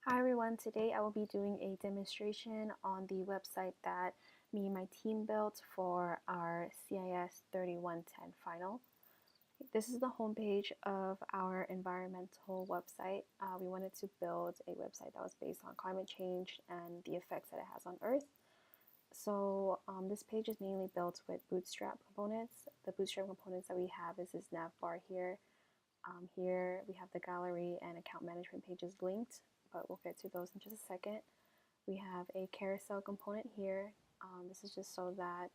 Hi everyone, today I will be doing a demonstration on the website that me and my team built for our CIS 3110 final. This is the homepage of our environmental website. We wanted to build a website that was based on climate change and the effects that it has on Earth. So this page is mainly built with Bootstrap components. The Bootstrap components that we have is this nav bar here. Here we have the gallery and account management pages linked, but we'll get to those in just a second. We have a carousel component here. This is just so that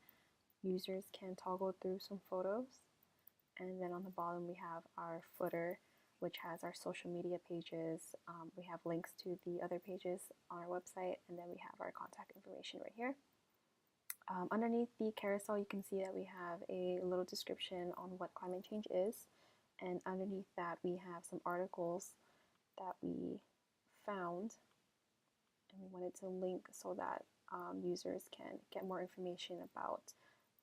users can toggle through some photos. And then on the bottom we have our footer, which has our social media pages. We have links to the other pages on our website, and then we have our contact information right here. Underneath the carousel, you can see that we have a little description on what climate change is. And underneath that, we have some articles that we found, and we wanted to link so that users can get more information about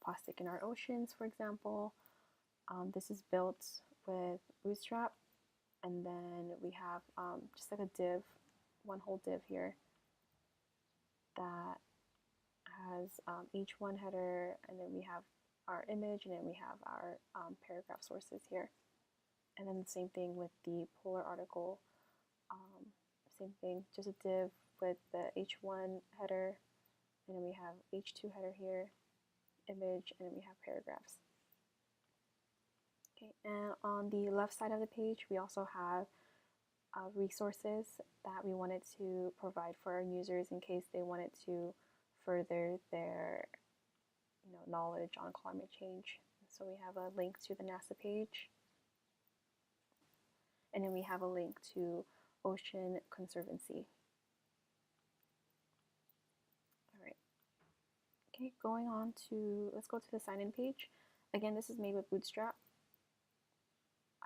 plastic in our oceans, for example. This is built with Bootstrap, and then we have just like a div, one whole div here that has H1 header, and then we have our image, and then we have our paragraph sources here. And then the same thing with the polar article, same thing, just a div with the H1 header, and then we have H2 header here, image, and then we have paragraphs. Okay, and on the left side of the page, we also have resources that we wanted to provide for our users in case they wanted to further their knowledge on climate change. So we have a link to the NASA page, and then we have a link to Ocean Conservancy. All right. Okay, going on to, let's go to the sign-in page. Again, this is made with Bootstrap,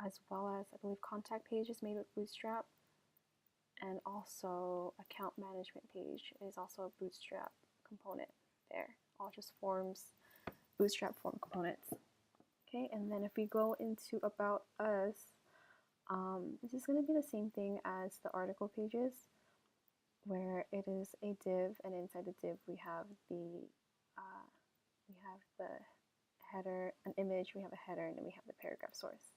as well as I believe contact page is made with Bootstrap, and also account management page is also a Bootstrap component there. All just forms, Bootstrap form components. Okay, and then if we go into About Us, this is going to be the same thing as the article pages, where it is a div, and inside the div we have the header, an image, we have a header, and then we have the paragraph source.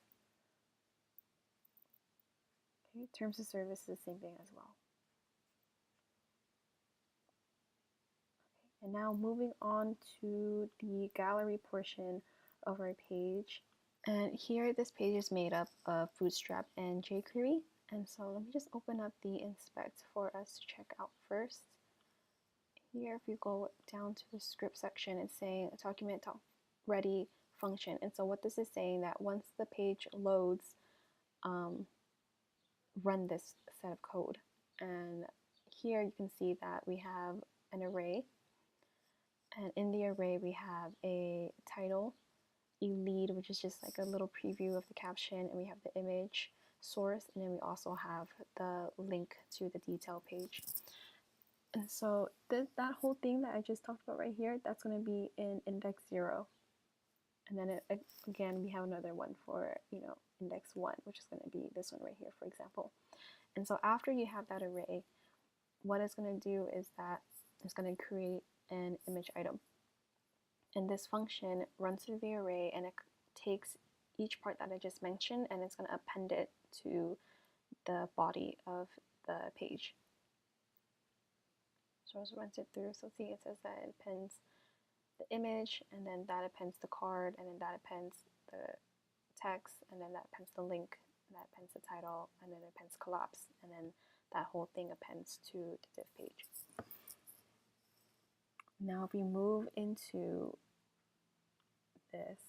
Okay, terms of service is the same thing as well. Okay, and now moving on to the gallery portion of our page. And here this page is made up of Bootstrap and jQuery. And so let me just open up the inspect for us to check out first. Here, if you go down to the script section, it's saying document ready function. And so what this is saying that once the page loads, run this set of code. And here you can see that we have an array. And in the array, we have a title, a lead, which is just like a little preview of the caption, and we have the image source, and then we also have the link to the detail page. And so that whole thing that I just talked about right here, that's going to be in index 0. And then again, we have another one for index 1, which is going to be this one right here, for example. And so after you have that array, what it's going to do is that it's going to create an image item. And this function runs through the array, and it takes each part that I just mentioned, and it's going to append it to the body of the page. So as it runs it through, so see, it says that it appends the image, and then that appends the card, and then that appends the text, and then that appends the link, and that appends the title, and then it appends collapse, and then that whole thing appends to the div page. Now if we move into this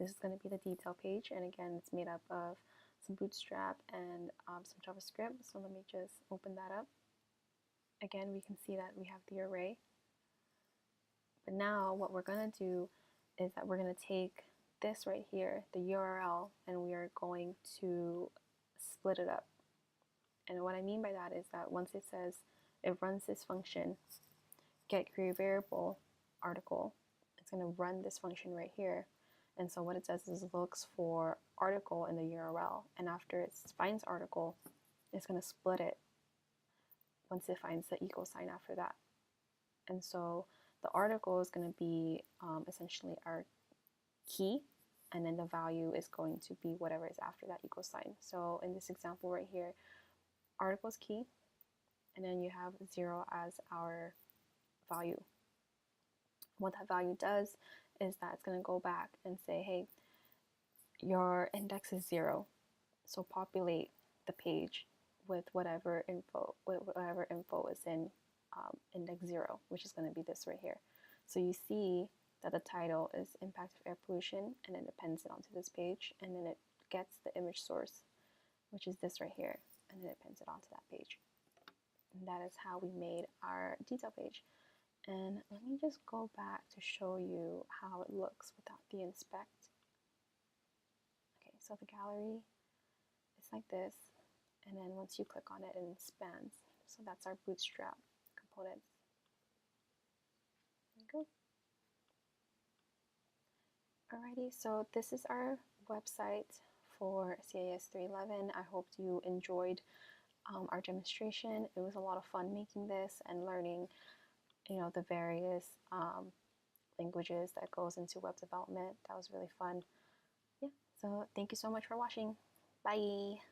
is going to be the detail page, and again it's made up of some Bootstrap and some JavaScript. So let me just open that up. Again, we can see that we have the array. But now what we're going to do is that we're going to take this right here, the URL, and we are going to split it up. And what I mean by that is that once it says it runs this function, get create variable article, it's going to run this function right here. And so what it does is it looks for article in the URL, and after it finds article, it's going to split it once it finds the equal sign after that. And so the article is going to be essentially our key, and then the value is going to be whatever is after that equal sign. So in this example right here, article is key, and then you have 0 as our value. What that value does is that it's going to go back and say, hey, your index is 0, so populate the page with whatever info is in index 0, which is going to be this right here. So you see that the title is impact of air pollution, and then it appends it onto this page, and then it gets the image source, which is this right here, and then it appends it onto that page. And that is how we made our detail page. And let me just go back to show you how it looks without the inspect. Okay, so the gallery is like this, and then once you click on it, it expands. So that's our bootstrap components. There you go. Alrighty, so this is our website for CIS 311. I hope you enjoyed our demonstration. It was a lot of fun making this and learning, the various languages that goes into web development. That was really fun. Yeah, so thank you so much for watching. Bye.